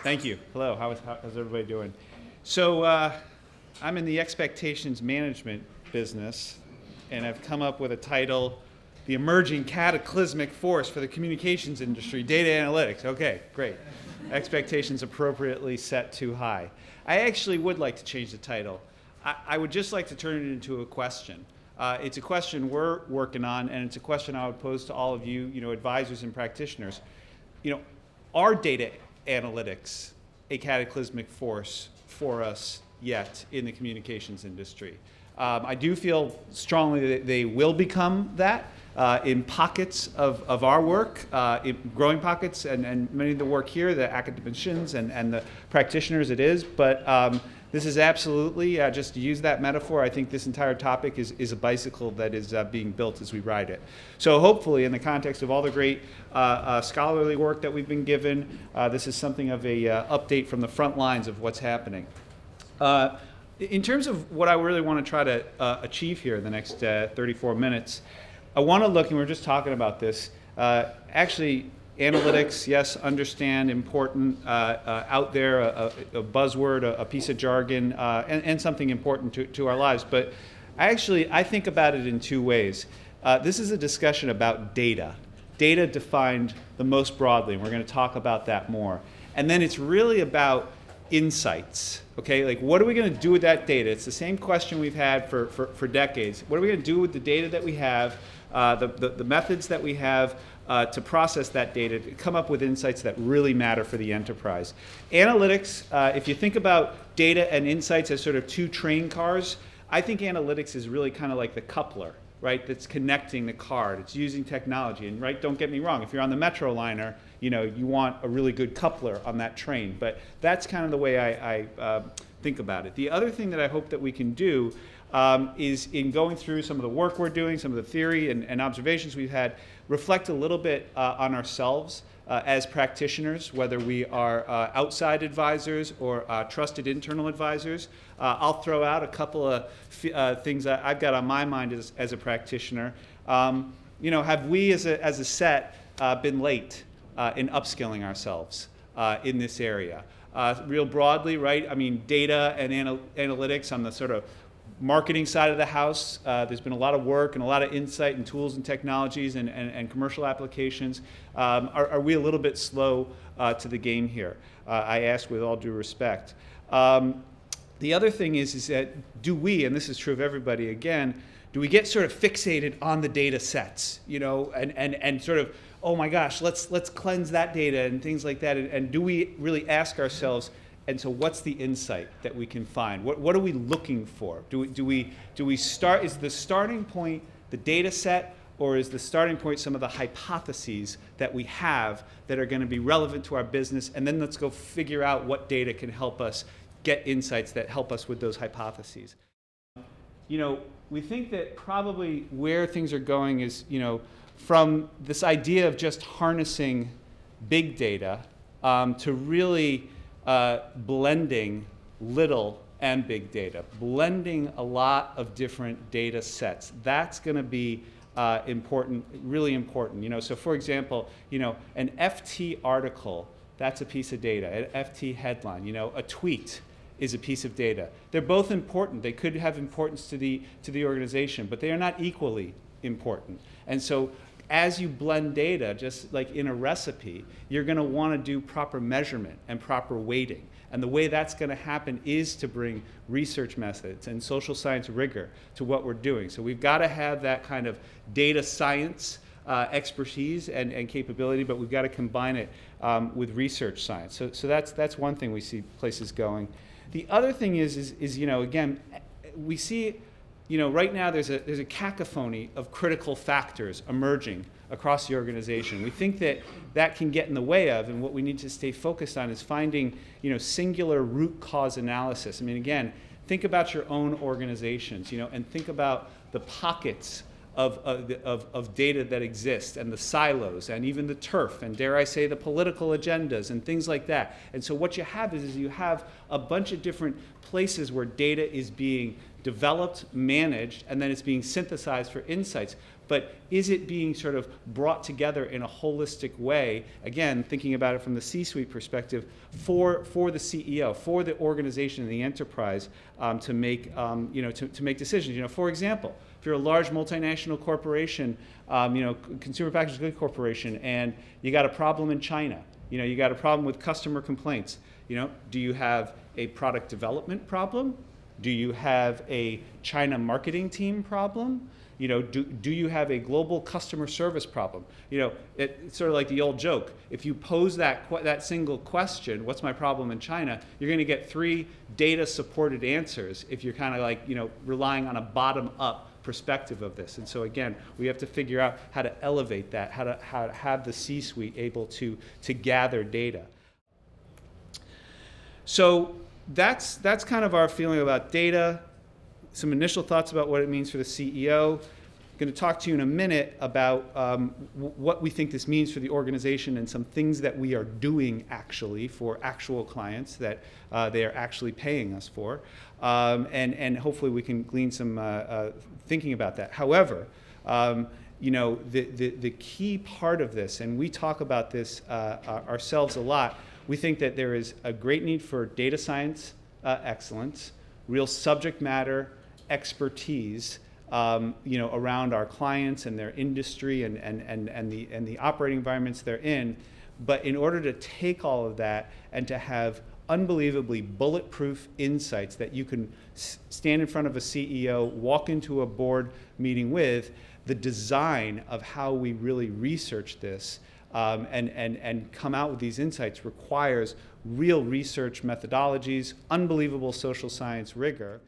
Thank you. Hello, how's everybody doing? So I'm in the expectations management business, and I've come up with a title, The Emerging Cataclysmic Force for the Communications Industry, Data Analytics. Okay, great. Expectations appropriately set too high. I actually would like to change the title. I would just like to turn it into a question. It's a question we're working on, and it's a question I would pose to all of you, advisors and practitioners. Are data analytics a cataclysmic force for us yet in the communications industry? I do feel strongly that they will become that in pockets of our work, in growing pockets, and many of the work here, the academicians and the practitioners it is, but this is absolutely, just to use that metaphor, I think this entire topic is a bicycle that is being built as we ride it. So hopefully, in the context of all the great scholarly work that we've been given, this is something of a update from the front lines of what's happening. In terms of what I really want to try to achieve here in the next 34 minutes, I want to look, and we were just talking about this, actually, analytics, yes, understand, important, out there, a buzzword, a piece of jargon, and something important to our lives. But I think about it in two ways. This is a discussion about data defined the most broadly, and we're going to talk about that more. And then it's really about insights, okay? Like, what are we going to do with that data? It's the same question we've had for decades. What are we going to do with the data that we have, the methods that we have, to process that data, to come up with insights that really matter for the enterprise. Analytics, if you think about data and insights as sort of two train cars, I think analytics is really kind of like the coupler, right, that's connecting the car. It's using technology. And right, don't get me wrong, if you're on the Metro liner, you want a really good coupler on that train. But that's kind of the way I think about it. The other thing that I hope that we can do is, in going through some of the work we're doing, some of the theory and observations we've had, reflect a little bit on ourselves as practitioners, whether we are outside advisors or trusted internal advisors. I'll throw out a couple of things that I've got on my mind as a practitioner. Have we as a set been late in upskilling ourselves in this area? Real broadly, right? I mean, data and analytics on the sort of marketing side of the house, there's been a lot of work and a lot of insight and tools and technologies and commercial applications. Are we a little bit slow to the game here? I ask with all due respect. The other thing is that do we, and this is true of everybody again, do we get sort of fixated on the data sets, and sort of, oh my gosh, let's cleanse that data and things like that, and do we really ask ourselves, and so what's the insight that we can find? What are we looking for? Do we start, is the starting point the data set, or is the starting point some of the hypotheses that we have that are going to be relevant to our business, and then let's go figure out what data can help us get insights that help us with those hypotheses. We think that probably where things are going is, from this idea of just harnessing big data to really blending little and big data, blending a lot of different data sets. That's going to be important, really important. So for example, an FT article, that's a piece of data. An FT headline, a tweet is a piece of data. They're both important. They could have importance to the organization, but they are not equally important. And so as you blend data, just like in a recipe, you're going to want to do proper measurement and proper weighting. And the way that's going to happen is to bring research methods and social science rigor to what we're doing. So we've got to have that kind of data science expertise and capability, but we've got to combine it with research science. So that's one thing we see places going. The other thing is again, we see, right now there's a cacophony of critical factors emerging across the organization. We think that can get in the way of, and what we need to stay focused on is finding, singular root cause analysis. I mean, again, think about your own organizations, and think about the pockets of data that exist, and the silos, and even the turf, and dare I say the political agendas and things like that. And so what you have is you have a bunch of different places where data is being developed, managed, and then it's being synthesized for insights. but is it being sort of brought together in a holistic way, again, thinking about it from the C-suite perspective, for the CEO, for the organization and the enterprise to make, to make decisions. For example, if you're a large multinational corporation, consumer packaged goods corporation, and you got a problem in China, you got a problem with customer complaints, do you have a product development problem? Do you have a China marketing team problem? Do you have a global customer service problem? It's sort of like the old joke. If you pose that single question, what's my problem in China, you're going to get 3 data-supported answers if you're kind of like, relying on a bottom-up perspective of this. And so again, we have to figure out how to elevate that, how to have the C-suite able to gather data. So that's kind of our feeling about data. Some initial thoughts about what it means for the CEO. I'm going to talk to you in a minute about what we think this means for the organization and some things that we are doing actually for actual clients that they are actually paying us for. And hopefully we can glean some thinking about that. However, the key part of this, and we talk about this ourselves a lot, we think that there is a great need for data science excellence, real subject matter expertise, around our clients and their industry and the operating environments they're in. But in order to take all of that and to have unbelievably bulletproof insights that you can stand in front of a CEO, walk into a board meeting with, the design of how we really research this and come out with these insights requires real research methodologies, unbelievable social science rigor.